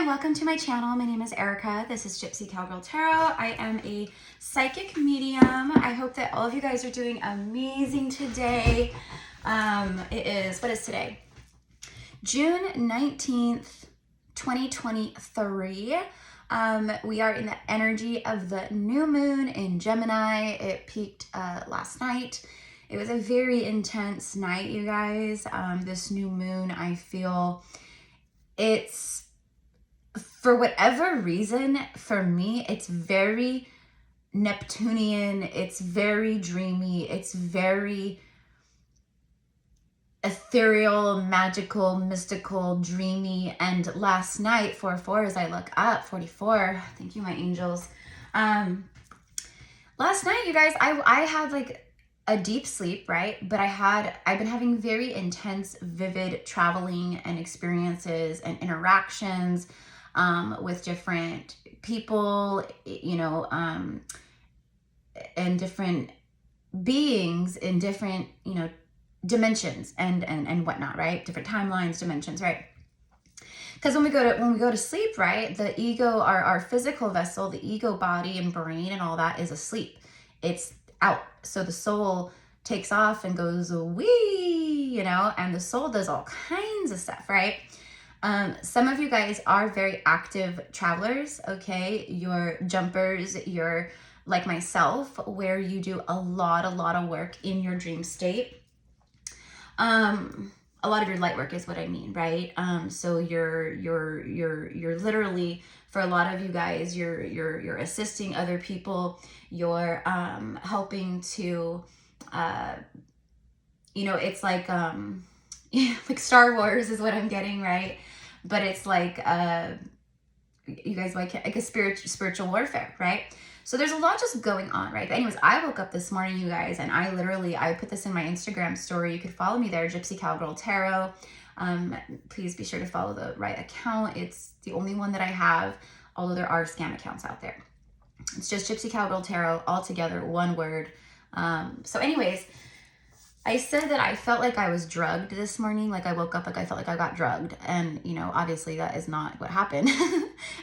welcome to my channel. My name is Erica. This is Gypsy Cowgirl Tarot. I am a psychic medium. I hope that all of you guys are doing amazing today. What is today? June 19th, 2023. We are in the energy of the new moon in Gemini. It peaked last night. It was a very intense night, you guys. This new moon, I feel it's, for whatever reason, for me, it's very Neptunian. It's very dreamy. It's very ethereal, magical, mystical, dreamy. And last night, 4/4, as I look up, 44, thank you, my angels. Last night, you guys, I had like a deep sleep, right? But I've been having very intense, vivid traveling and experiences and interactions with different people, you know, and different beings in different, you know, dimensions and whatnot, right? Different timelines, dimensions, right? Because when we go to sleep, right, the ego, our physical vessel, the ego body and brain and all that is asleep. It's out. So the soul takes off and goes wee, you know, and the soul does all kinds of stuff, right? Some of you guys are very active travelers, okay? You're jumpers, you're like myself, where you do a lot of work in your dream state. A lot of your light work is what I mean, right? So you're literally, for a lot of you guys, you're assisting other people. You're helping to, you know, it's like like Star Wars is what I'm getting, right? But it's like you guys like a spiritual warfare, right? So there's a lot just going on, right? But anyways, I woke up this morning, you guys, and I put this in my Instagram story. You could follow me there, Gypsy Cowgirl Tarot. Please be sure to follow the right account. It's the only one that I have, although there are scam accounts out there. It's just Gypsy Cowgirl Tarot, all together, one word. So anyways, I said that I felt like I was drugged this morning. Like I woke up like I felt like I got drugged. And, you know, obviously that is not what happened.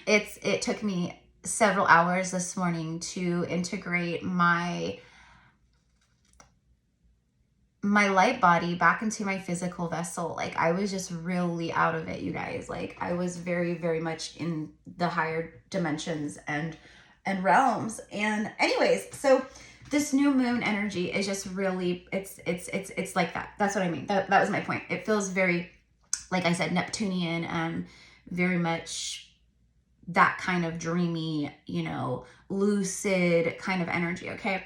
It took me several hours this morning to integrate my light body back into my physical vessel. Like I was just really out of it, you guys. Like I was very, very much in the higher dimensions and realms. And anyways, so this new moon energy is just really, it's like that. That's what I mean. That was my point. It feels very, like I said, Neptunian and very much that kind of dreamy, you know, lucid kind of energy. Okay.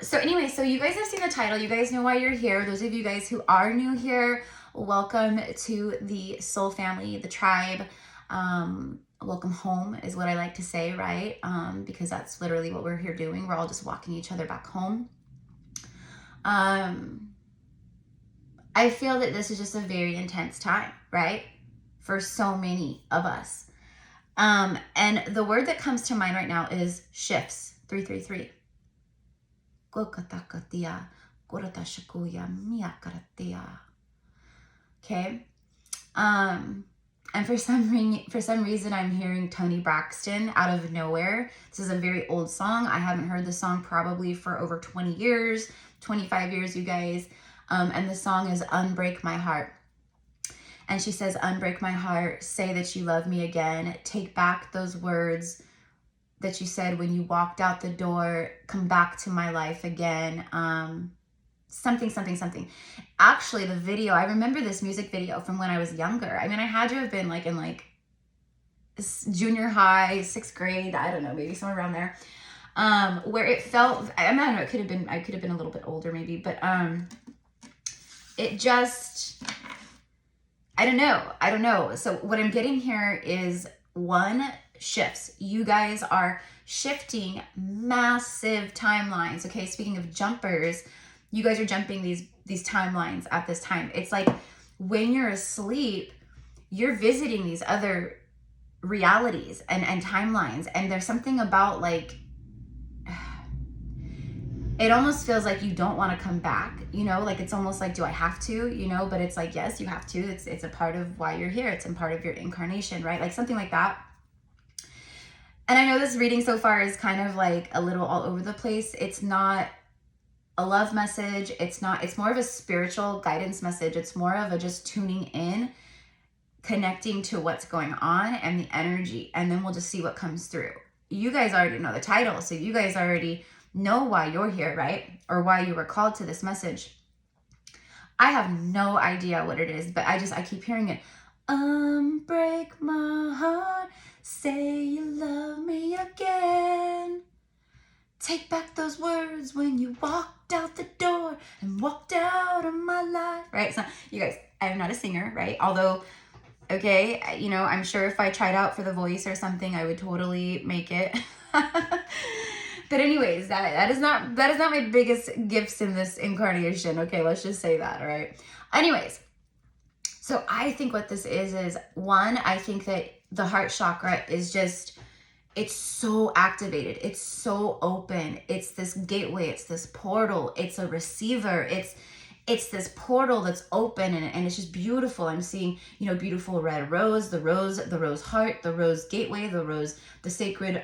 So anyway, so you guys have seen the title. You guys know why you're here. Those of you guys who are new here, welcome to the soul family, the tribe. Welcome home is what I like to say, right? Because that's literally what we're here doing. We're all just walking each other back home. I feel that this is just a very intense time, right? For so many of us. And the word that comes to mind right now is shifts. 333. Okay. And for some reason, I'm hearing Toni Braxton out of nowhere. This is a very old song. I haven't heard the song probably for over 20 years, 25 years, you guys. And the song is Unbreak My Heart. And she says, unbreak my heart, say that you love me again. Take back those words that you said when you walked out the door. Come back to my life again. Something. Actually, the video, I remember this music video from when I was younger. I mean, I had to have been like in like junior high, 6th grade, I don't know, maybe somewhere around there. Where it felt, I don't know, I could have been a little bit older maybe, but it just, I don't know. So what I'm getting here is shifts. You guys are shifting massive timelines. Okay, speaking of jumpers, you guys are jumping these timelines at this time. It's like when you're asleep, you're visiting these other realities and timelines. And there's something about like, it almost feels like you don't want to come back, you know, like it's almost like, do I have to, you know, but it's like, yes, you have to. It's a part of why you're here. It's a part of your incarnation, right? Like something like that. And I know this reading so far is kind of like a little all over the place. It's not a love message. It's more of a spiritual guidance message. It's more of a just tuning in, connecting to what's going on and the energy. And then we'll just see what comes through. You guys already know the title. So you guys already know why you're here, right? Or why you were called to this message. I have no idea what it is, but I keep hearing it. Break my heart, say you love me again. Take back those words when you walked out the door and walked out of my life, right? So you guys, I'm not a singer, right? Although, okay, you know, I'm sure if I tried out for The Voice or something, I would totally make it. But anyways, that is not my biggest gifts in this incarnation. Okay, let's just say that, all right? Anyways, so I think what this is one, I think that the heart chakra is just, it's so activated. It's so open. It's this gateway. It's this portal. It's a receiver. It's this portal that's open and it's just beautiful. I'm seeing, you know, beautiful red rose, the rose heart, the rose gateway, the sacred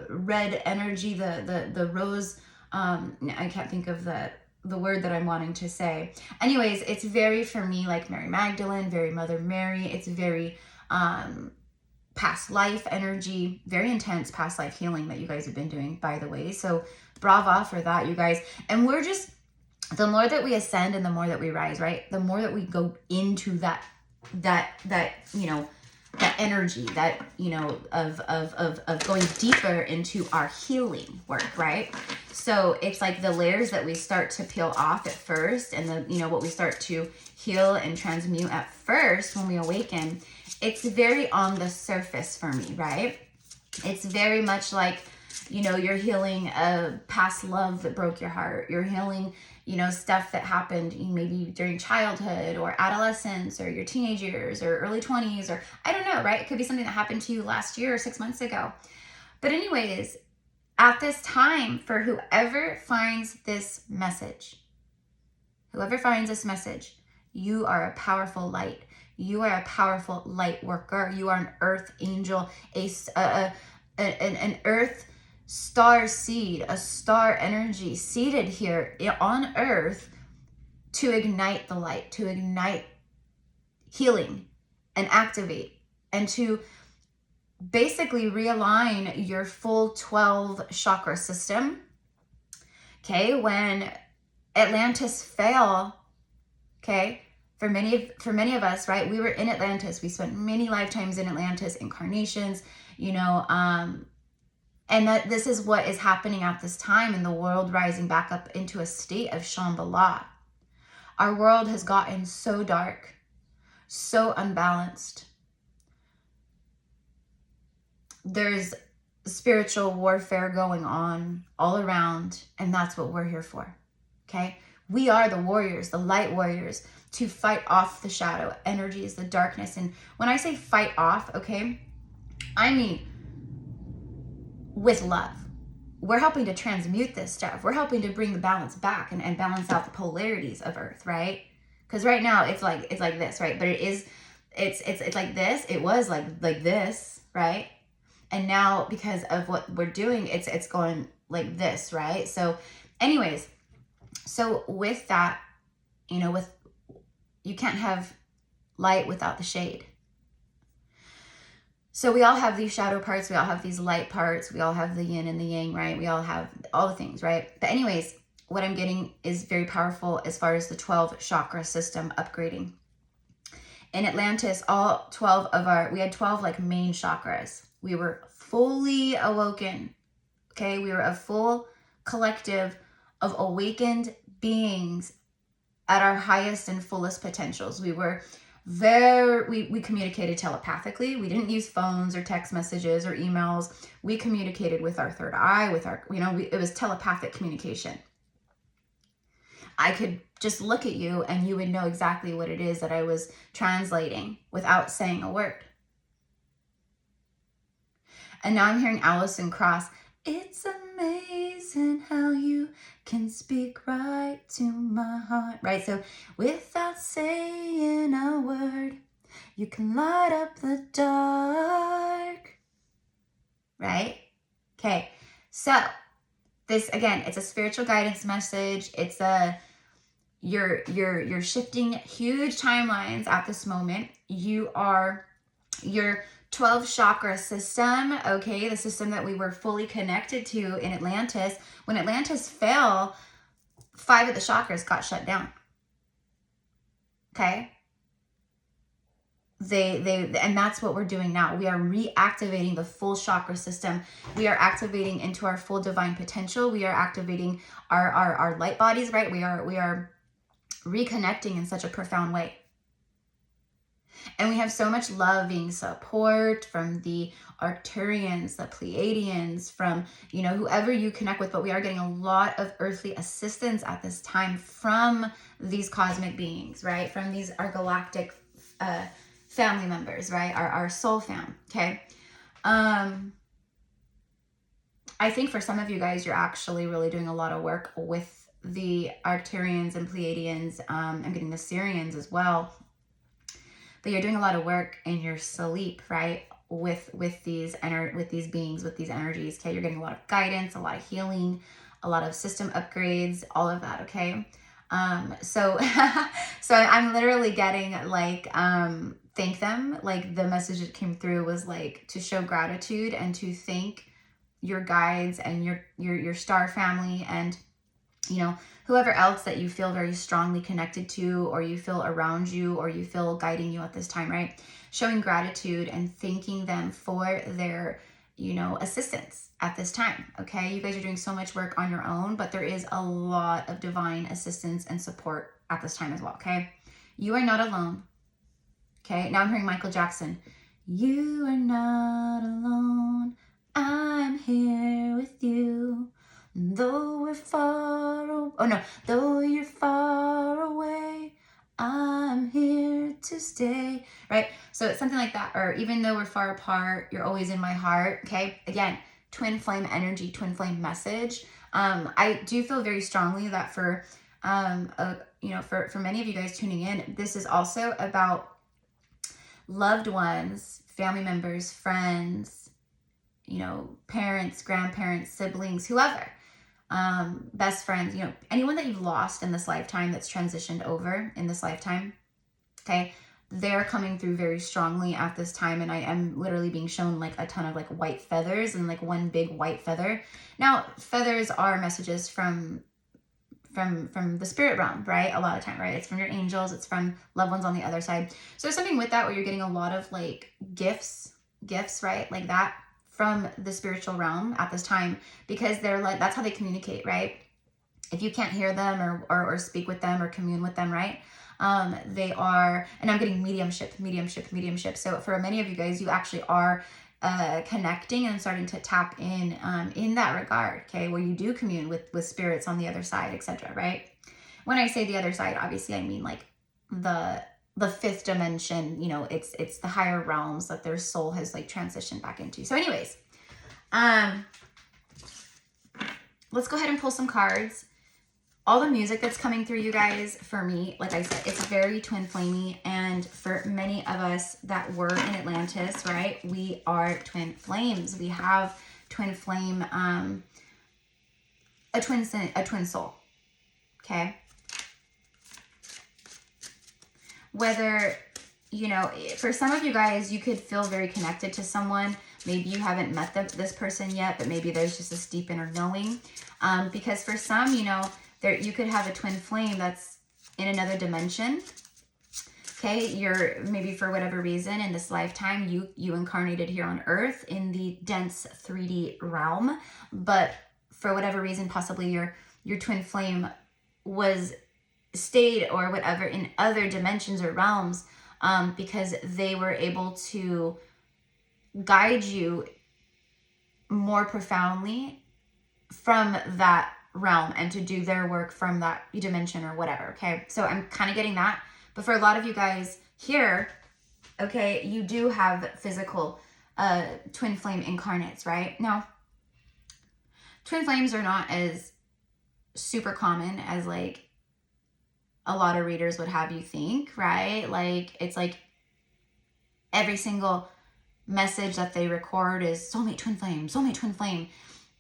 red energy, the rose. I can't think of the word that I'm wanting to say. Anyways, it's very, for me, like Mary Magdalene, very Mother Mary. It's very past life energy, very intense past life healing that you guys have been doing, by the way. So brava for that, you guys. And we're just, the more that we ascend and the more that we rise, right? The more that we go into that, you know, that energy, that, you know, of going deeper into our healing work, right? So it's like the layers that we start to peel off at first, and the, you know, what we start to heal and transmute at first when we awaken, it's very on the surface for me, right? It's very much like, you know, you're healing a past love that broke your heart. You're healing, you know, stuff that happened maybe during childhood or adolescence or your teenage years or early 20s, or I don't know, right? It could be something that happened to you last year or 6 months ago. But anyways, at this time, for whoever finds this message, you are a powerful light. You are a powerful light worker. You are an earth angel, an earth star seed, a star energy seated here on earth to ignite the light, to ignite healing and activate, and to basically realign your full 12 chakra system. Okay, when Atlantis fell, okay, for many of us, right, we were in Atlantis. We spent many lifetimes in Atlantis, incarnations, you know, and that this is what is happening at this time in the world, rising back up into a state of Shambhala. Our world has gotten so dark, so unbalanced. There's spiritual warfare going on all around, and that's what we're here for, okay? We are the warriors, the light warriors, to fight off the shadow energies, the darkness. And when I say fight off, okay, I mean with love. We're helping to transmute this stuff. We're helping to bring the balance back and balance out the polarities of Earth, right? Because right now it's like this, right? But it's like this. It was like this, right? And now because of what we're doing, it's going like this, right? So anyways, so with that, you know, you can't have light without the shade. So we all have these shadow parts. We all have these light parts. We all have the yin and the yang, right? We all have all the things, right? But anyways, what I'm getting is very powerful as far as the 12 chakra system upgrading. In Atlantis, all 12 of we had 12 like main chakras. We were fully awoken, okay? We were a full collective of awakened beings at our highest and fullest potentials. We were we communicated telepathically. We didn't use phones or text messages or emails. We communicated with our third eye, with our, you know, it was telepathic communication. I could just look at you and you would know exactly what it is that I was translating without saying a word. And now I'm hearing Allison Cross. It's amazing how you can speak right to my heart. Right? So without saying a word, you can light up the dark. Right? Okay. So this, again, it's a spiritual guidance message. It's you're shifting huge timelines at this moment. You are your 12 chakra system, okay, the system that we were fully connected to in Atlantis. When Atlantis fell, 5 of the chakras got shut down. Okay? And that's what we're doing now. We are reactivating the full chakra system. We are activating into our full divine potential. We are activating our light bodies, right? We are reconnecting in such a profound way. And we have so much loving support from the Arcturians, the Pleiadians, from, you know, whoever you connect with. But we are getting a lot of earthly assistance at this time from these cosmic beings, right? From these, our galactic family members, right? Our soul fam, okay? I think for some of you guys, you're actually really doing a lot of work with the Arcturians and Pleiadians. I'm getting the Syrians as well. But you're doing a lot of work in your sleep, right? With these beings, with these energies, okay? You're getting a lot of guidance, a lot of healing, a lot of system upgrades, all of that, okay? So I'm literally getting like, thank them. Like the message that came through was like to show gratitude and to thank your guides and your star family and, you know, whoever else that you feel very strongly connected to, or you feel around you, or you feel guiding you at this time, right? Showing gratitude and thanking them for their, you know, assistance at this time, okay? You guys are doing so much work on your own, but there is a lot of divine assistance and support at this time as well, okay? You are not alone, okay? Now I'm hearing Michael Jackson. You are not alone. I'm here with you. Though we're though you're far away, I'm here to stay, right? So it's something like that. Or even though we're far apart, you're always in my heart, okay? Again, twin flame energy, twin flame message. I do feel very strongly that for, you know, for many of you guys tuning in, this is also about loved ones, family members, friends, you know, parents, grandparents, siblings, whoever. Best friends, you know, anyone that you've lost in this lifetime that's transitioned over in this lifetime, okay, they're coming through very strongly at this time. And I am literally being shown like a ton of like white feathers and like one big white feather. Now, feathers are messages from the spirit realm, right? A lot of time, right? It's from your angels, it's from loved ones on the other side. So there's something with that where you're getting a lot of like gifts, right? Like that from the spiritual realm at this time, because they're like, that's how they communicate, right? If you can't hear them or speak with them or commune with them, right? They are, and I'm getting mediumship. So for many of you guys, you actually are connecting and starting to tap in that regard, okay? Where you do commune with spirits on the other side, etc., right? When I say the other side, obviously I mean like the fifth dimension, you know, it's the higher realms that their soul has like transitioned back into. So anyways, let's go ahead and pull some cards. All the music that's coming through, you guys, for me, like I said, it's very twin flamey. And for many of us that were in Atlantis, right, we are twin flames. We have twin flame, a twin soul, okay? Whether, you know, for some of you guys, you could feel very connected to someone. Maybe you haven't met this person yet, but maybe there's just this deep inner knowing. Because for some, you know, you could have a twin flame that's in another dimension. Okay, you're maybe for whatever reason in this lifetime, you incarnated here on Earth in the dense 3D realm, but for whatever reason, possibly your twin flame stayed or whatever in other dimensions or realms, because they were able to guide you more profoundly from that realm and to do their work from that dimension or whatever, okay? So I'm kind of getting that. But for a lot of you guys here, okay, you do have physical twin flame incarnates, right? Now, twin flames are not as super common as like a lot of readers would have you think, right? Like it's like every single message that they record is soulmate twin flame, soulmate twin flame.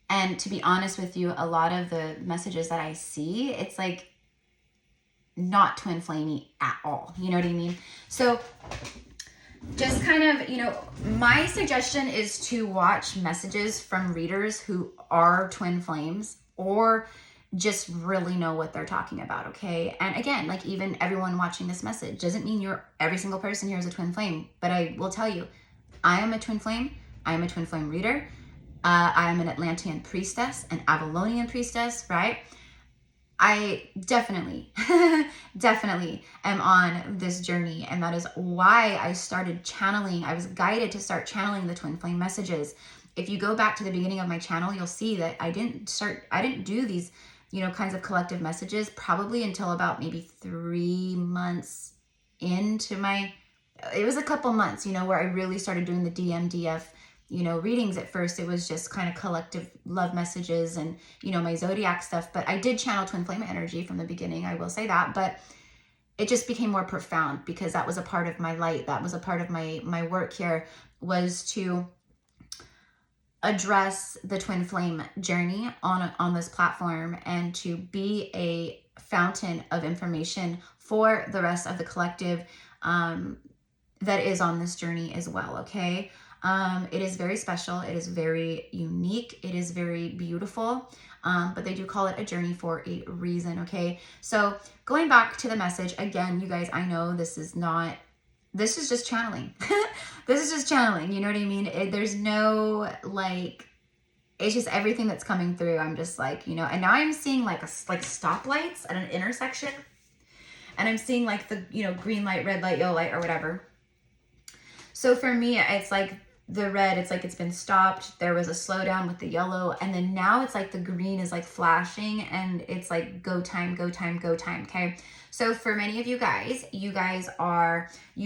And to be honest with you, a lot of the messages that I see, it's like not twin flamey at all. You know what I mean? So just kind of, you know, my suggestion is to watch messages from readers who are twin flames or just really know what they're talking about, okay? And again, like even everyone watching this message doesn't mean every single person here is a twin flame, but I will tell you, I am a twin flame. I am a twin flame reader. I am an Atlantean priestess, an Avalonian priestess, right? I definitely am on this journey, and that is why I started channeling. I was guided to start channeling the twin flame messages. If you go back to the beginning of my channel, you'll see that I didn't do these, you know, kinds of collective messages probably until about maybe 3 months into it was a couple months, you know, where I really started doing the DMDF, you know, readings. At first it was just kind of collective love messages and, you know, my zodiac stuff, but I did channel twin flame energy from the beginning, I will say that, but it just became more profound because that was a part of my light. That was a part of my work here, was to address the twin flame journey on this platform and to be a fountain of information for the rest of the collective that is on this journey as well, okay? It is very special. It is very unique. It is very beautiful. But they do call it a journey for a reason, okay? So going back to the message, again, you guys, I know this is just channeling. This is just channeling, you know what I mean? There's no, like, it's just everything that's coming through. I'm just like, you know, and now I'm seeing like stoplights at an intersection. And I'm seeing like the, you know, green light, red light, yellow light, or whatever. So for me, it's like the red, it's like it's been stopped. There was a slowdown with the yellow. And then now it's like the green is like flashing and it's like go time, go time, go time. Okay. So for many of you guys you've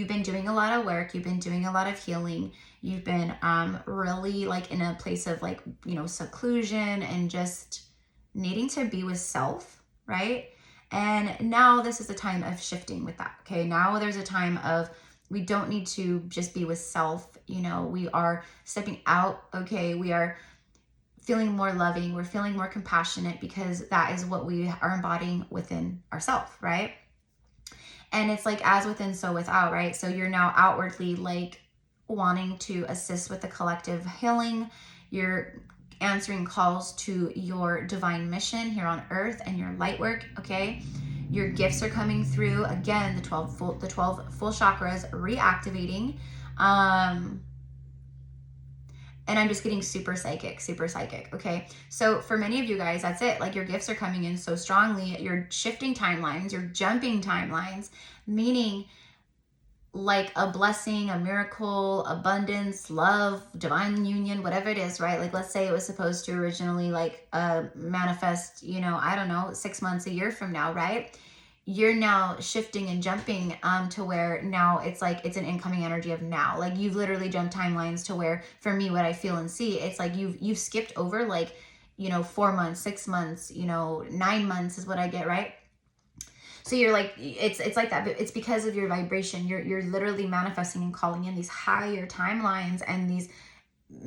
been doing a lot of work. You've been doing a lot of healing. You've been really like in a place of like, you know, seclusion and just needing to be with self, right? And now this is a time of shifting with that. Okay. Now there's a time of, we don't need to just be with self, you know, we are stepping out, okay? We are feeling more loving, we're feeling more compassionate because that is what we are embodying within ourselves, right? And it's like as within, so without, right? So you're now outwardly like wanting to assist with the collective healing. You're answering calls to your divine mission here on earth and your light work, okay? Your gifts are coming through. Again, the 12 full chakras reactivating. And I'm just getting super psychic, okay? So for many of you guys, that's it. Like your gifts are coming in so strongly. You're shifting timelines, you're jumping timelines, meaning like a blessing, a miracle, abundance, love, divine union, whatever it is, right? Like let's say it was supposed to originally like manifest, you know, I don't know, 6 months, a year from now, right? You're now shifting and jumping to where now it's like it's an incoming energy of now. Like you've literally jumped timelines to where, for me, what I feel and see, it's like you've skipped over like, you know, 4 months, 6 months, you know, 9 months is what I get, right? So you're like, it's like that, but it's because of your vibration. You're literally manifesting and calling in these higher timelines and these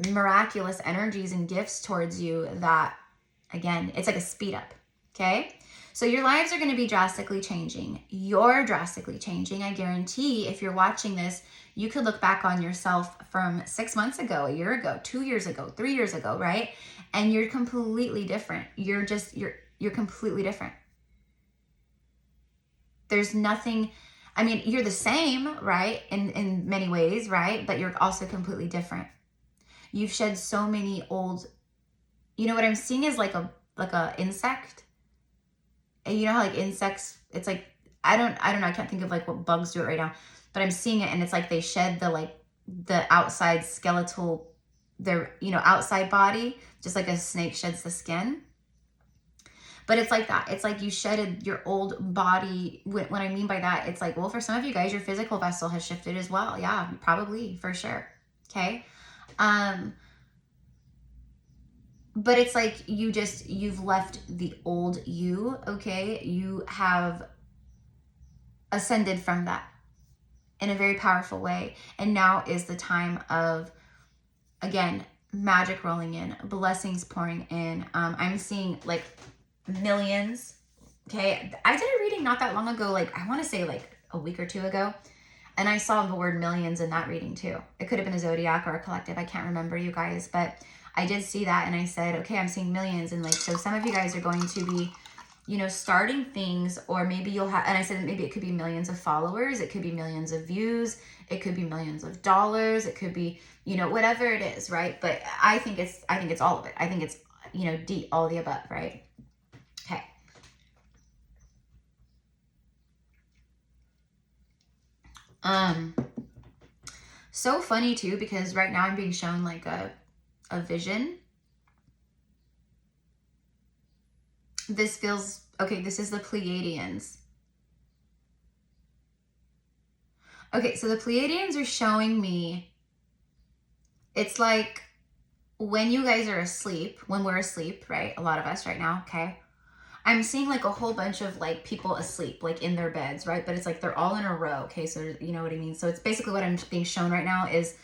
miraculous energies and gifts towards you that, again, it's like a speed up, okay? So your lives are going to be drastically changing. You're drastically changing. I guarantee if you're watching this, you could look back on yourself from 6 months ago, a year ago, 2 years ago, 3 years ago, right? And you're completely different. You're completely different. There's nothing, I mean, you're the same, right? In many ways, right? But you're also completely different. You've shed so many old, you know what I'm seeing is like a insect. And you know how like insects, it's like, I don't know, I can't think of like what bugs do it right now, but I'm seeing it and it's like they shed the outside skeletal, their, you know, outside body, just like a snake sheds the skin. But it's like that. It's like you shedded your old body. What I mean by that, it's like, well, for some of you guys, your physical vessel has shifted as well. Yeah, probably, for sure. Okay. but it's like you've left the old you, okay? You have ascended from that in a very powerful way. And now is the time of, again, magic rolling in, blessings pouring in. I'm seeing like millions. Okay. I did a reading not that long ago, like I want to say like a week or two ago. And I saw the word millions in that reading too. It could have been a zodiac or a collective. I can't remember, you guys, but I did see that. And I said, okay, I'm seeing millions. And like, so some of you guys are going to be, you know, starting things, or maybe you'll have, and I said maybe it could be millions of followers, it could be millions of views, it could be millions of dollars, it could be, you know, whatever it is, right? But I think it's all of it. I think it's, you know, all of the above, right? Okay. So funny too, because right now I'm being shown like a vision. This feels, okay, this is the Pleiadians. Okay, so the Pleiadians are showing me, it's like when you guys are asleep, when we're asleep, right? A lot of us right now, okay? I'm seeing like a whole bunch of like people asleep, like in their beds, right? But it's like they're all in a row, okay? So you know what I mean? So it's basically what I'm being shown right now is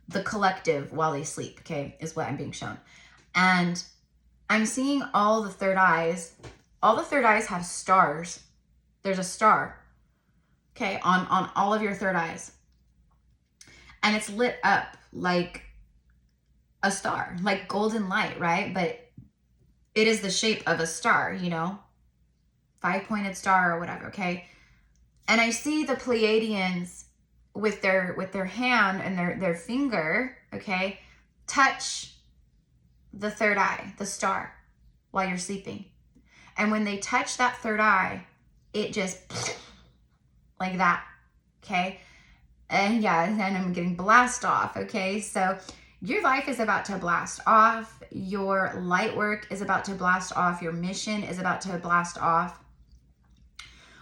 the collective while they sleep, okay? Is what I'm being shown. And I'm seeing all the third eyes. All the third eyes have stars. There's a star, okay, on all of your third eyes. And it's lit up like a star, like golden light, right? But it is the shape of a star, you know, 5-pointed star or whatever, okay? And I see the Pleiadians with their hand and their finger, okay, touch the third eye, the star, while you're sleeping. And when they touch that third eye, it just like that, okay? And yeah, and I'm getting blast off, okay? So your life is about to blast off. Your light work is about to blast off. Your mission is about to blast off.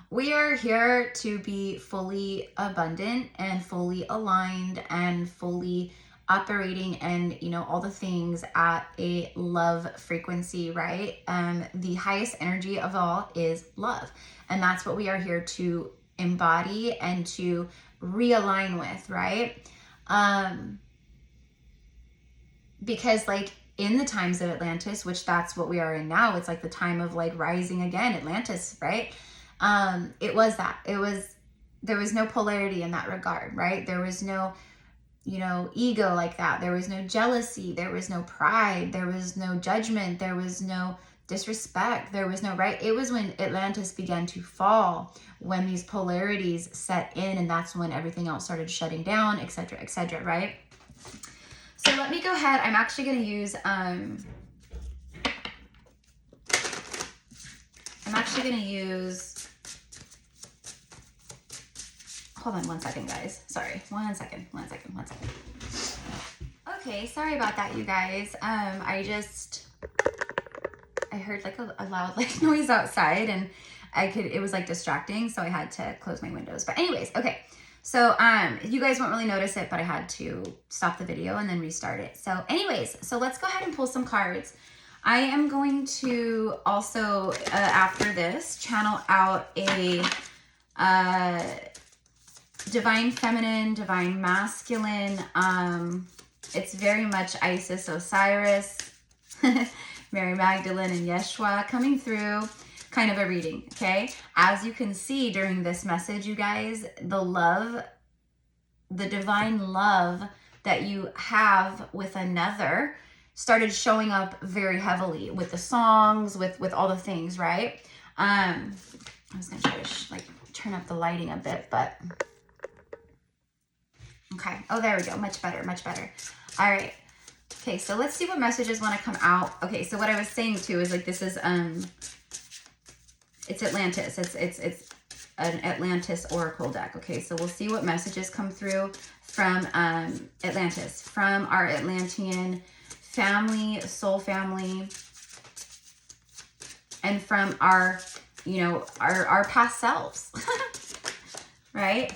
We are here to be fully abundant and fully aligned and fully operating and, you know, all the things at a love frequency, right? The highest energy of all is love. And that's what we are here to embody and to realign with, right? Because like in the times of Atlantis, which that's what we are in now, it's like the time of like rising again, Atlantis, right? It was that. There was no polarity in that regard, right? There was no, you know, ego like that. There was no jealousy. There was no pride. There was no judgment. There was no disrespect. There was no, right? It was when Atlantis began to fall, when these polarities set in, and that's when everything else started shutting down, etc., right? So let me go ahead. I'm actually going to use, hold on one second, guys. Sorry, one second. Okay, sorry about that, you guys. I heard like a loud like noise outside, and it was like distracting, so I had to close my windows. But anyways, okay. So you guys won't really notice it, but I had to stop the video and then restart it. So anyways, so let's go ahead and pull some cards. I am going to also, after this, channel out a divine feminine, divine masculine. It's very much Isis, Osiris, Mary Magdalene, and Yeshua coming through. Kind of a reading, okay? As you can see during this message, you guys, the love, the divine love that you have with another started showing up very heavily with the songs, with all the things, right? I was gonna try to like turn up the lighting a bit, but okay. Oh, there we go. Much better. All right. Okay, so let's see what messages want to come out. Okay, so what I was saying too is like this is it's Atlantis. It's an Atlantis oracle deck. Okay, so we'll see what messages come through from Atlantis, from our Atlantean family, soul family, and from our, you know, our past selves, right?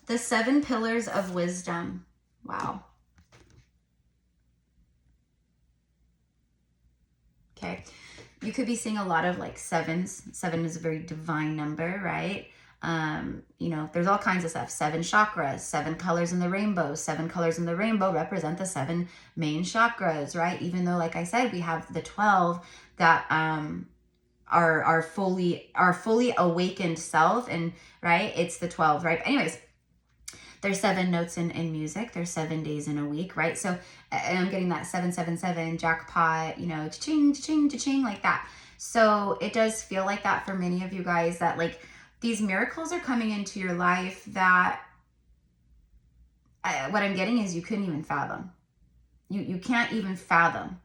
The 7 pillars of wisdom. Wow. You could be seeing a lot of like sevens. 7 is a very divine number, right? You know, there's all kinds of stuff. 7 chakras, 7 colors in the rainbow. 7 colors in the rainbow represent the 7 main chakras, right? Even though, like I said, we have the 12 that are fully awakened self, and right, it's the 12, right? But anyways, there's 7 notes in music. There's 7 days in a week, right? So, and I'm getting that 777 jackpot, you know, cha-ching, cha-ching, cha-ching, like that. So it does feel like that for many of you guys, that like these miracles are coming into your life that what I'm getting is you couldn't even fathom. You can't even fathom.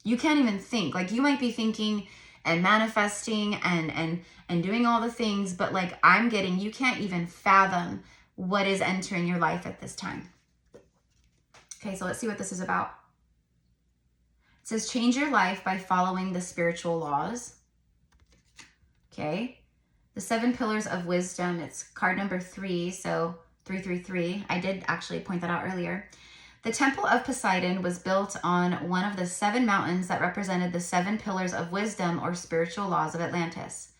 You can't even think. Like, you might be thinking and manifesting and doing all the things, but like I'm getting, you can't even fathom what is entering your life at this time. Okay, so let's see what this is about. It says, change your life by following the spiritual laws. Okay, the 7 pillars of wisdom. It's card number 3, so 333. I did actually point that out earlier. The temple of Poseidon was built on one of the 7 mountains that represented the 7 pillars of wisdom or spiritual laws of Atlantis.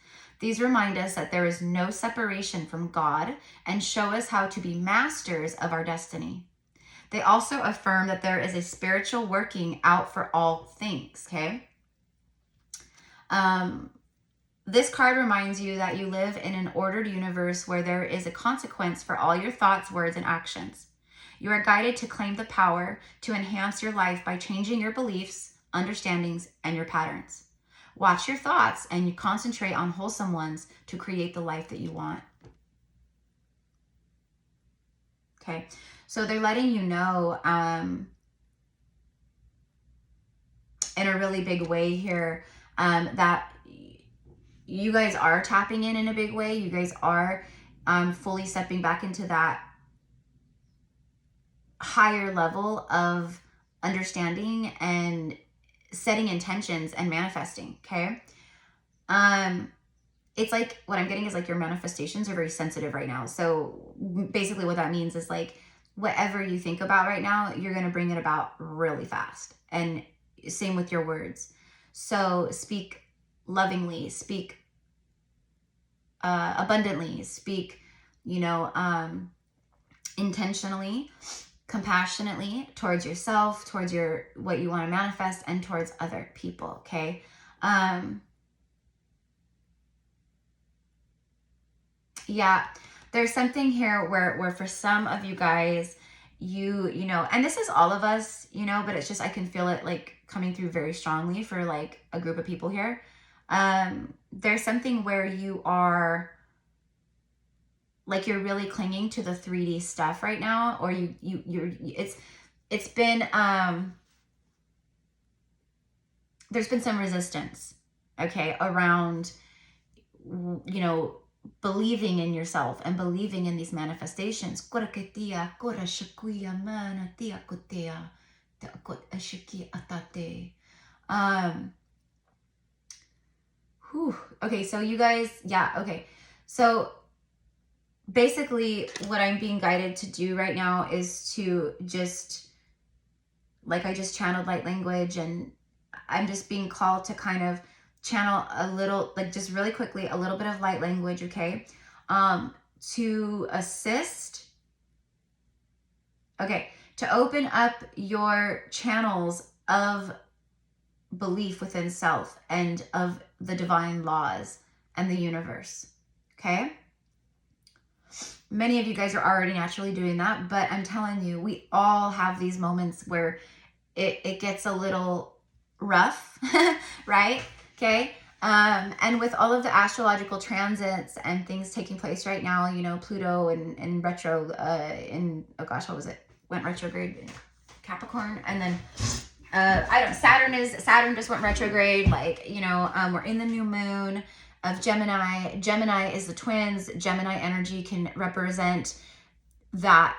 These remind us that there is no separation from God and show us how to be masters of our destiny. They also affirm that there is a spiritual working out for all things, okay? This card reminds you that you live in an ordered universe where there is a consequence for all your thoughts, words, and actions. You are guided to claim the power to enhance your life by changing your beliefs, understandings, and your patterns. Watch your thoughts and you concentrate on wholesome ones to create the life that you want. Okay, so they're letting you know in a really big way here that you guys are tapping in a big way. You guys are fully stepping back into that higher level of understanding and setting intentions and manifesting, okay? It's like, what I'm getting is like your manifestations are very sensitive right now. So basically what that means is like, whatever you think about right now, you're going to bring it about really fast. And same with your words. So speak lovingly, speak abundantly, speak, you know, intentionally, compassionately towards yourself, towards your what you want to manifest, and towards other people, okay? Yeah, there's something here where for some of you guys, you know, and this is all of us, you know, but it's just, I can feel it like coming through very strongly for like a group of people here. There's something where you are like, you're really clinging to the 3D stuff right now, or it's been, there's been some resistance, okay, around, you know, believing in yourself and believing in these manifestations. Okay, so you guys, yeah, okay. So basically what I'm being guided to do right now is to just, like, I just channeled light language, and I'm just being called to kind of channel a little, like just really quickly, a little bit of light language, okay? To assist, okay, to open up your channels of belief within self and of the divine laws and the universe, okay? Many of you guys are already naturally doing that, but I'm telling you, we all have these moments where it gets a little rough, right? Okay. And with all of the astrological transits and things taking place right now, you know, Pluto and retro, oh gosh, what was it? Went retrograde in Capricorn. And then, Saturn just went retrograde. Like, you know, we're in the new moon of Gemini. Gemini is the twins. Gemini energy can represent that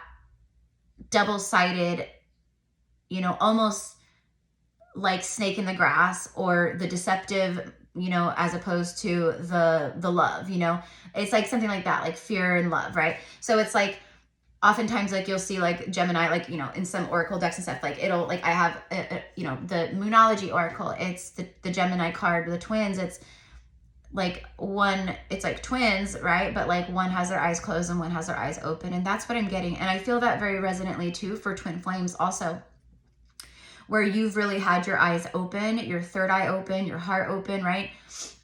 double-sided, you know, almost like snake in the grass, or the deceptive, you know, as opposed to the love, you know, it's like something like that, like fear and love, right? So it's like oftentimes like you'll see like Gemini, like, you know, in some oracle decks and stuff, like it'll, like I have, you know, the Moonology oracle, it's the Gemini card, the twins, it's like one, it's like twins, right? But like one has their eyes closed and one has their eyes open. And that's what I'm getting. And I feel that very resonantly too for twin flames also, where you've really had your eyes open, your third eye open, your heart open, right?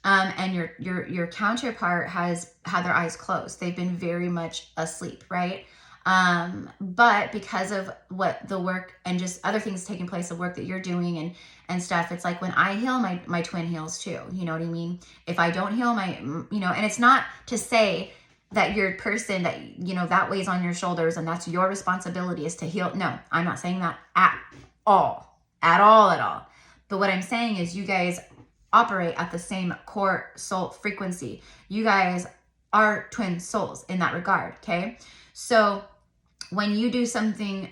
And your counterpart has had their eyes closed. They've been very much asleep, right? But because of what the work and just other things taking place, the work that you're doing and stuff, it's like when I heal, my twin heals too. You know what I mean? If I don't heal my, you know, and it's not to say that your person that, you know, that weighs on your shoulders and that's your responsibility is to heal. No, I'm not saying that at all. At all. But what I'm saying is you guys operate at the same core soul frequency. You guys are twin souls in that regard, okay? So when you do something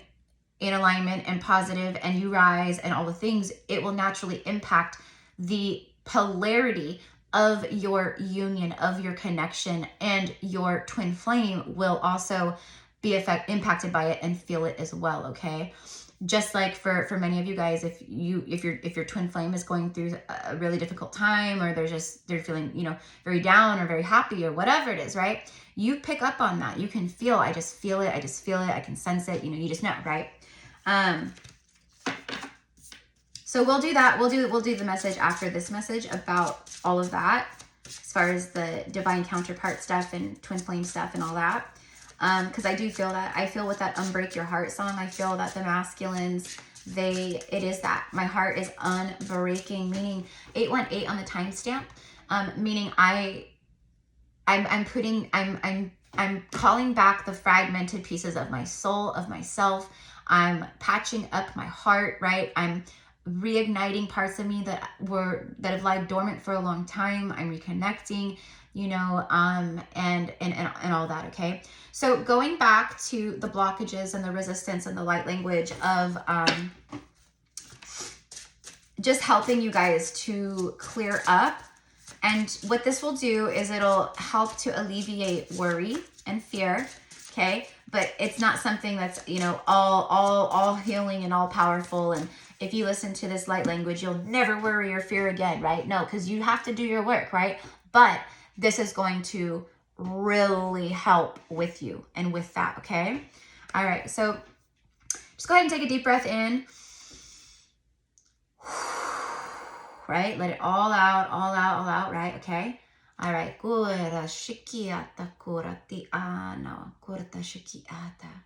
in alignment and positive and you rise and all the things, it will naturally impact the polarity of your union, of your connection, and your twin flame will also be impacted by it and feel it as well, okay? Just like for many of you guys, if your twin flame is going through a really difficult time, or they're feeling, you know, very down or very happy or whatever it is, right? You pick up on that. You can feel, I just feel it. I can sense it. You know, you just know, right? So we'll do that. We'll do the message after this message about all of that, as far as the divine counterpart stuff and twin flame stuff and all that. Because I do feel that. I feel with that Unbreak Your Heart song, I feel that the masculines, it is that. My heart is unbreaking, meaning 818 on the timestamp, meaning I'm calling back the fragmented pieces of my soul, of myself. I'm patching up my heart, right? I'm reigniting parts of me that have lied dormant for a long time. I'm reconnecting, you know, and all that, okay? So going back to the blockages and the resistance and the light language of just helping you guys to clear up. And what this will do is it'll help to alleviate worry and fear, okay? But it's not something that's, you know, all healing and all powerful. And if you listen to this light language, you'll never worry or fear again, right? No, because you have to do your work, right? But this is going to really help with you and with that, okay? All right, so just go ahead and take a deep breath in. Right? Let it all out, right? Okay? All right. Kura shikiata kurati ana kurata shikiata.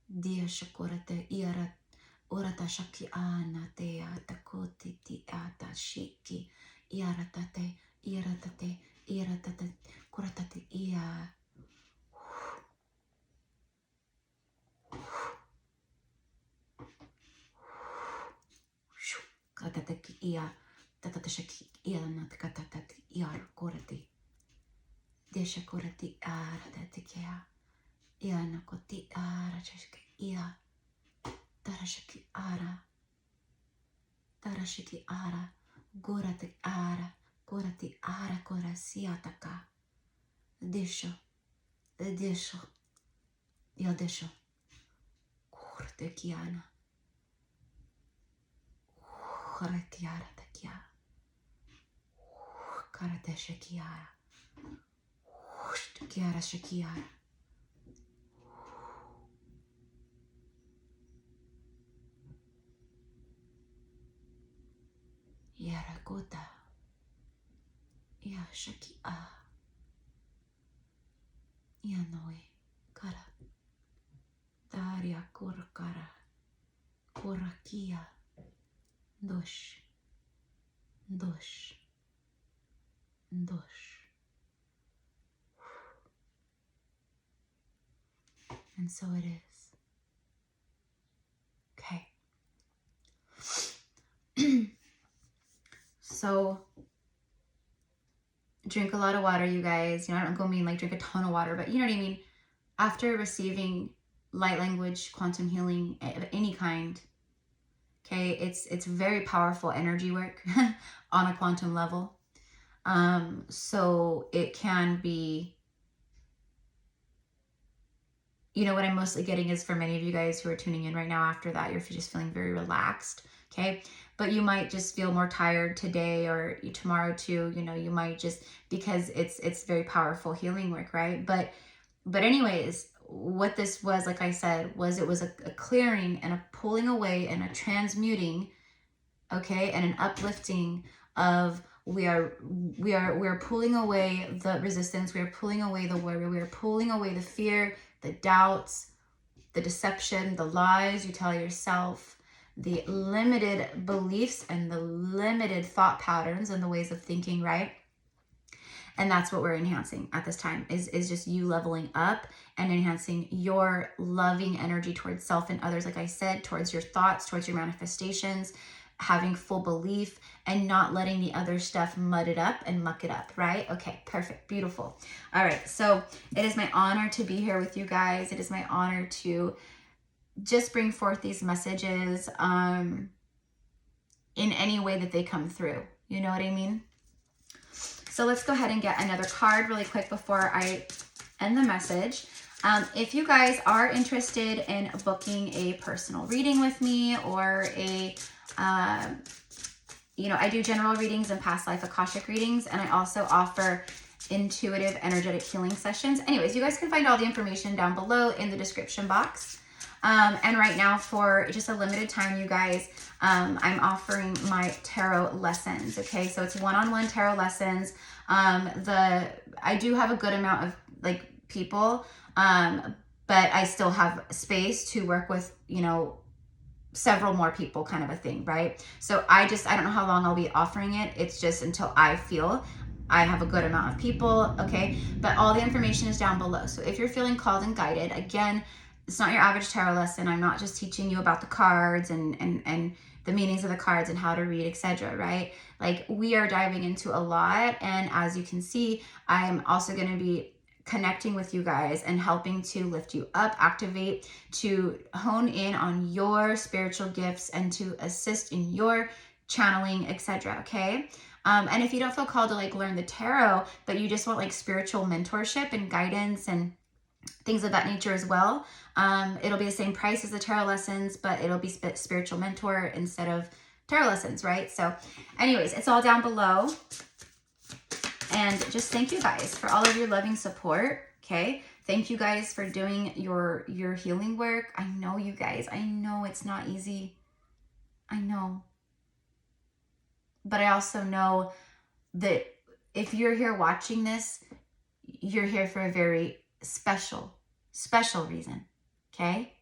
Dia shakurata iara urata shakiana te ata koti ti ata shiki iaratate iratate kuratate ia. Katataki ia, tatatashaki ia, not katatati iar korati. Desha korati ara tatikea. Ia nakoti ara chashki ia. Tarashaki ara. Tarashiki ara. Gorati ara. Gorati ara korasiataka. Desho. Desho. Ia desho. Korte kiana. Karatiara takia. Karate shakiara. Kiara shakiara. Yara kota. Ya shakia. Ya noe. Kara. Daria korkara. Korakia. Dosh. And so it is. Okay. So drink a lot of water, you guys. You know, I don't go mean like drink a ton of water, but you know what I mean? After receiving light language, quantum healing of any kind, okay, it's very powerful energy work on a quantum level. So it can be you know, what I'm mostly getting is for many of you guys who are tuning in right now after that, you're just feeling very relaxed, okay? But you might just feel more tired today or tomorrow too, you know, you might just, because it's very powerful healing work, right? But anyways, what this was, like I said, was it was a clearing and a pulling away and a transmuting, okay, and an uplifting of we're pulling away the resistance, we're pulling away the worry, we're pulling away the fear, the doubts, the deception, the lies you tell yourself, the limited beliefs and the limited thought patterns and the ways of thinking, right? And that's what we're enhancing at this time is just you leveling up and enhancing your loving energy towards self and others. Like I said, towards your thoughts, towards your manifestations, having full belief and not letting the other stuff mud it up and muck it up, right? Okay, perfect, beautiful. All right, so it is my honor to be here with you guys. It is my honor to just bring forth these messages in any way that they come through. You know what I mean? So let's go ahead and get another card really quick before I end the message. If you guys are interested in booking a personal reading with me or a, you know, I do general readings and past life Akashic readings, and I also offer intuitive energetic healing sessions. Anyways, you guys can find all the information down below in the description box. And right now, for just a limited time, you guys, I'm offering my tarot lessons. Okay, so it's one-on-one tarot lessons. I do have a good amount of like people, but I still have space to work with, you know, several more people, kind of a thing, right? So I don't know how long I'll be offering it. It's just until I feel I have a good amount of people. Okay, but all the information is down below. So if you're feeling called and guided, again, it's not your average tarot lesson. I'm not just teaching you about the cards and the meanings of the cards and how to read, etc., right? Like, we are diving into a lot, and as you can see, I am also going to be connecting with you guys and helping to lift you up, activate, to hone in on your spiritual gifts and to assist in your channeling, etc., okay? And if you don't feel called to like learn the tarot, but you just want like spiritual mentorship and guidance and things of that nature as well, it'll be the same price as the tarot lessons, but it'll be spiritual mentor instead of tarot lessons, right? So anyways, it's all down below. And just thank you guys for all of your loving support, okay? Thank you guys for doing your healing work. I know you guys, I know it's not easy. I know. But I also know that if you're here watching this, you're here for a very special reason, okay?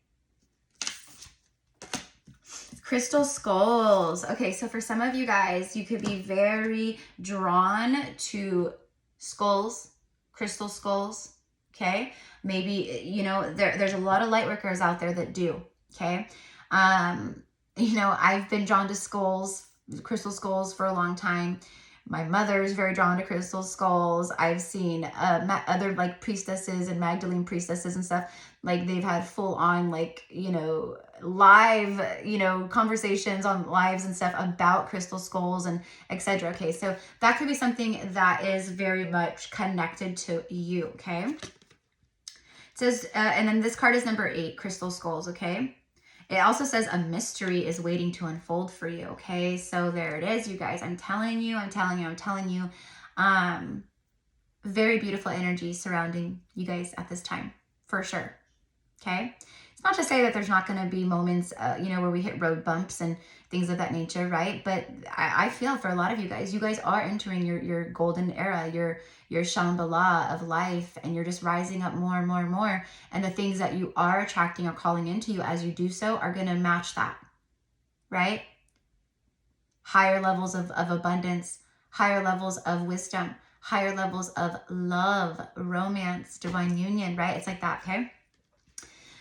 Crystal skulls. Okay, so for some of you guys, you could be very drawn to skulls, crystal skulls, okay? Maybe, you know, there's a lot of light workers out there that do, okay? You know, I've been drawn to skulls, crystal skulls for a long time. My mother is very drawn to crystal skulls. I've seen other like priestesses and Magdalene priestesses and stuff. Like, they've had full on like, you know, live, you know, conversations on lives and stuff about crystal skulls and etc. Okay, so that could be something that is very much connected to you, okay? It says, and then this card is number 8, crystal skulls, okay? It also says a mystery is waiting to unfold for you, okay? So there it is, you guys. I'm telling you. Very beautiful energy surrounding you guys at this time, for sure, okay? It's not to say that there's not going to be moments, you know, where we hit road bumps and things of that nature, right? But I feel for a lot of you guys are entering your golden era, your Shambhala of life, and you're just rising up more and more and more. And the things that you are attracting or calling into you as you do so are going to match that, right? Higher levels of abundance, higher levels of wisdom, higher levels of love, romance, divine union, right? It's like that, okay?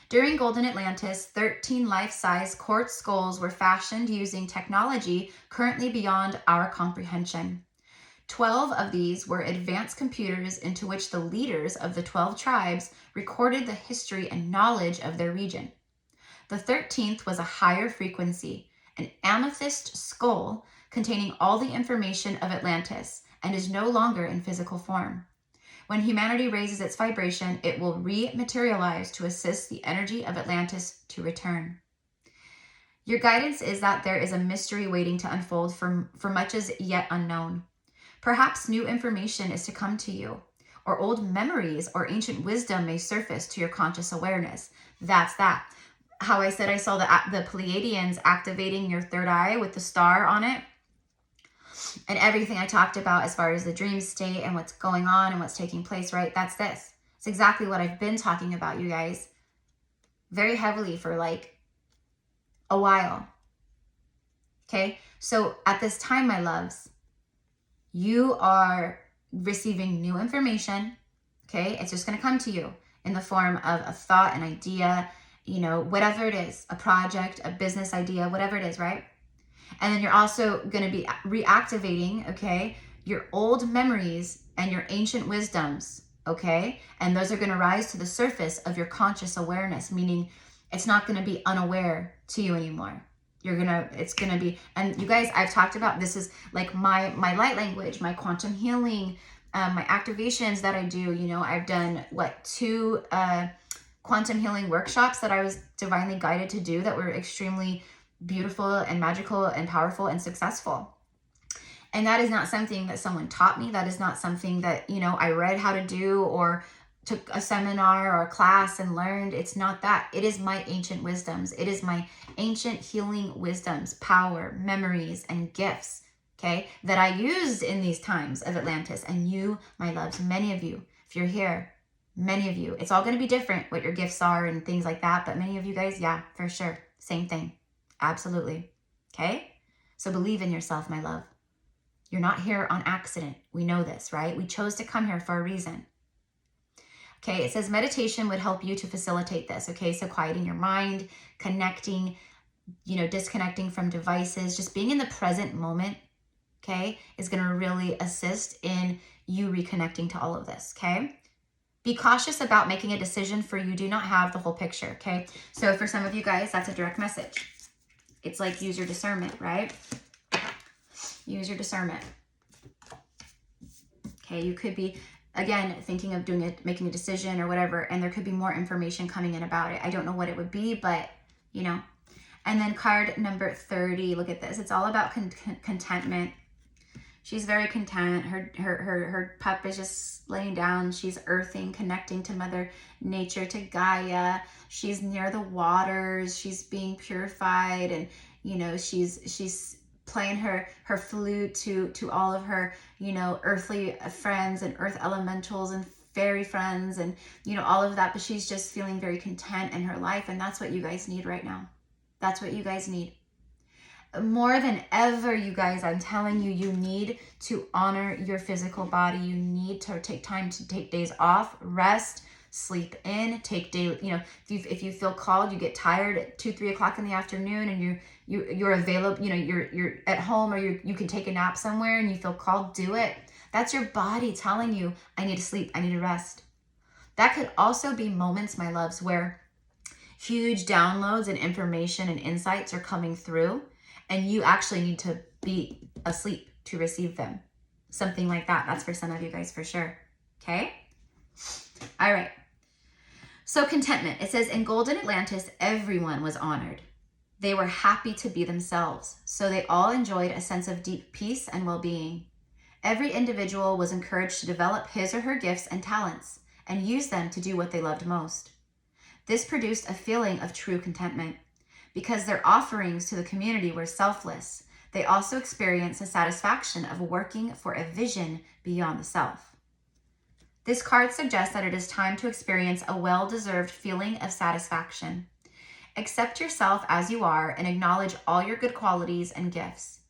During Golden Atlantis, 13 life-size quartz skulls were fashioned using technology currently beyond our comprehension. 12 of these were advanced computers into which the leaders of the 12 tribes recorded the history and knowledge of their region. The 13th was a higher frequency, an amethyst skull containing all the information of Atlantis, and is no longer in physical form. When humanity raises its vibration, it will rematerialize to assist the energy of Atlantis to return. Your guidance is that there is a mystery waiting to unfold for much is yet unknown. Perhaps new information is to come to you, or old memories or ancient wisdom may surface to your conscious awareness. That's that. How I said I saw the Pleiadians activating your third eye with the star on it. And everything I talked about as far as the dream state and what's going on and what's taking place, right? That's this. It's exactly what I've been talking about, you guys. Very heavily for like a while. Okay? So at this time, my loves, you are receiving new information. Okay? It's just going to come to you in the form of a thought, an idea, you know, whatever it is, a project, a business idea, whatever it is, right? And then you're also going to be reactivating, okay, your old memories and your ancient wisdoms, okay? And those are going to rise to the surface of your conscious awareness, meaning it's not going to be unaware to you anymore. It's going to be, and you guys, I've talked about, this is like my light language, my quantum healing, my activations that I do. You know, I've done 2 quantum healing workshops that I was divinely guided to do that were extremely beautiful and magical and powerful and successful. And that is not something that someone taught me. That is not something that, you know, I read how to do or took a seminar or a class and learned. It's not that. It is my ancient wisdoms. It is my ancient healing wisdoms, power, memories, and gifts, okay, that I used in these times of Atlantis. And you, my loves, many of you, if you're here, many of you, it's all going to be different what your gifts are and things like that. But many of you guys, yeah, for sure. Same thing. Absolutely. Okay? So believe in yourself, my love. You're not here on accident. We know this, right? We chose to come here for a reason. Okay, it says meditation would help you to facilitate this. Okay, so quieting your mind, connecting, you know, disconnecting from devices, just being in the present moment, okay, is going to really assist in you reconnecting to all of this, okay? Be cautious about making a decision, for you do not have the whole picture, okay? So for some of you guys, that's a direct message. It's like, use your discernment, right? Use your discernment. Okay, you could be, again, thinking of making a decision or whatever, and there could be more information coming in about it. I don't know what it would be, but, you know. And then card number 30, look at this. It's all about contentment. She's very content. Her pup is just laying down. She's earthing, connecting to Mother Nature, to Gaia. She's near the waters. She's being purified, and you know, she's playing her flute to all of her, you know, earthly friends and earth elementals and fairy friends and, you know, all of that. But she's just feeling very content in her life, and that's what you guys need right now. That's what you guys need. More than ever, you guys, I'm telling you, you need to honor your physical body. You need to take time to take days off, rest, sleep in, take daily, you know, if you feel called, you get tired at 2-3 o'clock in the afternoon and you're available, you know, you're at home, or you can take a nap somewhere and you feel called, do it. That's your body telling you, I need to sleep, I need to rest. That could also be moments, my loves, where huge downloads and information and insights are coming through, and you actually need to be asleep to receive them. Something like that. That's for some of you guys for sure. Okay? All right. So contentment. It says, in golden Atlantis, everyone was honored. They were happy to be themselves. So they all enjoyed a sense of deep peace and well-being. Every individual was encouraged to develop his or her gifts and talents and use them to do what they loved most. This produced a feeling of true contentment. Because their offerings to the community were selfless, they also experienced the satisfaction of working for a vision beyond the self. This card suggests that it is time to experience a well-deserved feeling of satisfaction. Accept yourself as you are and acknowledge all your good qualities and gifts.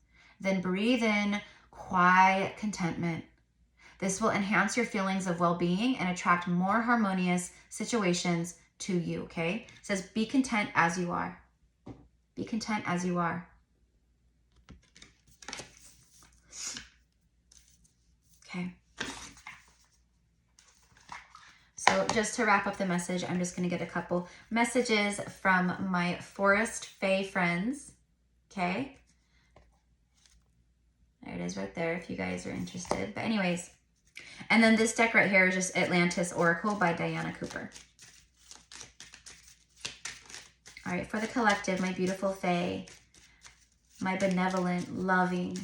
Then breathe in quiet contentment. This will enhance your feelings of well-being and attract more harmonious situations to you, okay? It says, be content as you are. Be content as you are. Okay. So just to wrap up the message, I'm just going to get a couple messages from my Forest Fae friends. Okay. There it is right there if you guys are interested. But anyways, And then this deck right here is just Atlantis Oracle by Diana Cooper. All right, for the collective, my beautiful Fae, my benevolent, loving,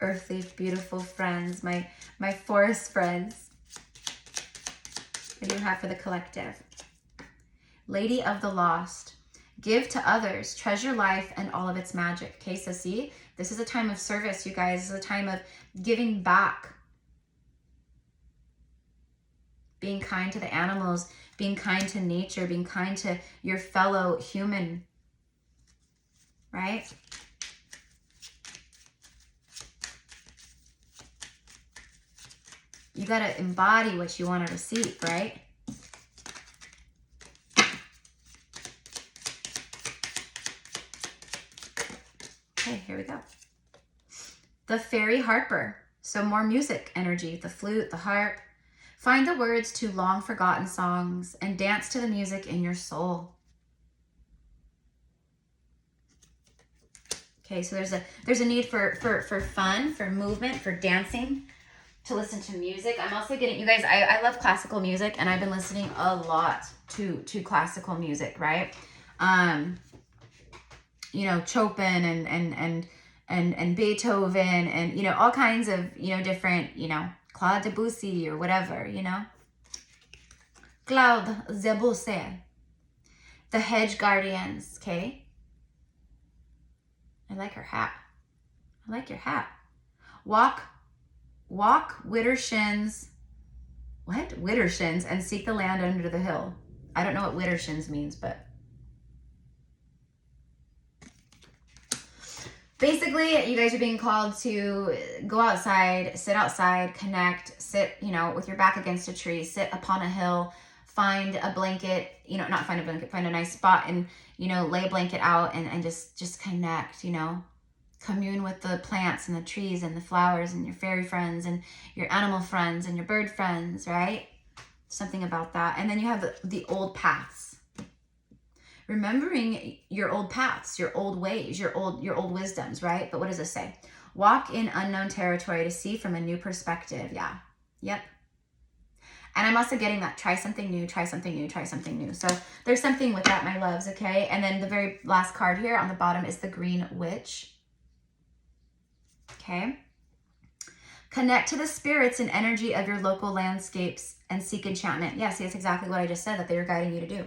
earthly, beautiful friends, my forest friends. What do you have for the collective? Lady of the Lost. Give to others, treasure life and all of its magic. Okay, so see, this is a time of service, you guys. This is a time of giving back. Being kind to the animals, being kind to nature, being kind to your fellow human, right? You got to embody what you want to receive, right? Okay, here we go. The Fairy Harper. So more music energy, the flute, the harp. Find the words to long forgotten songs and dance to the music in your soul. Okay, so there's a need for fun, for movement, for dancing, to listen to music. I'm also getting, you guys, I love classical music, and I've been listening a lot to classical music, right? You know, Chopin and Beethoven, and, you know, all kinds of, you know, different, you know, Claude Debussy or whatever, you know. Claude Debussy. The Hedge Guardians, okay? I like her hat. I like your hat. Walk widdershins. What? Widdershins and seek the land under the hill. I don't know what widdershins means, but basically, you guys are being called to go outside, sit outside, connect, sit, you know, with your back against a tree, sit upon a hill, find a blanket, you know, not find a blanket, find a nice spot and, you know, lay a blanket out and just connect, you know, commune with the plants and the trees and the flowers and your fairy friends and your animal friends and your bird friends, right? Something about that. And then you have the old paths. Remembering your old paths, your old ways, your old wisdoms, right? But what does this say? Walk in unknown territory to see from a new perspective. Yeah. Yep. And I'm also getting that try something new, try something new, try something new. So there's something with that, my loves, okay? And then the very last card here on the bottom is the Green Witch. Okay. Connect to the spirits and energy of your local landscapes and seek enchantment. Yeah, see, that's exactly what I just said that they were guiding you to do.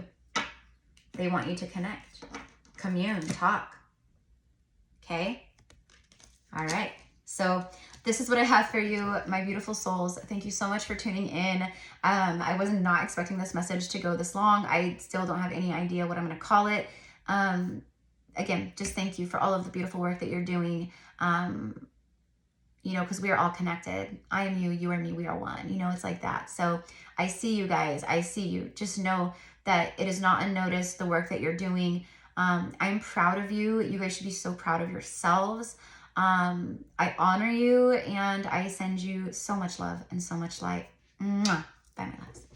They want you to connect, commune, talk. Okay? All right. So this is what I have for you, my beautiful souls. Thank you so much for tuning in. I was not expecting this message to go this long. I still don't have any idea what I'm going to call it. Again, just thank you for all of the beautiful work that you're doing. You know, because we are all connected. I am you, you are me, we are one. You know, it's like that. So I see you guys. I see you. Just know that it is not unnoticed, the work that you're doing. I'm proud of you. You guys should be so proud of yourselves. I honor you, and I send you so much love and so much light. Mwah. Bye, my loves.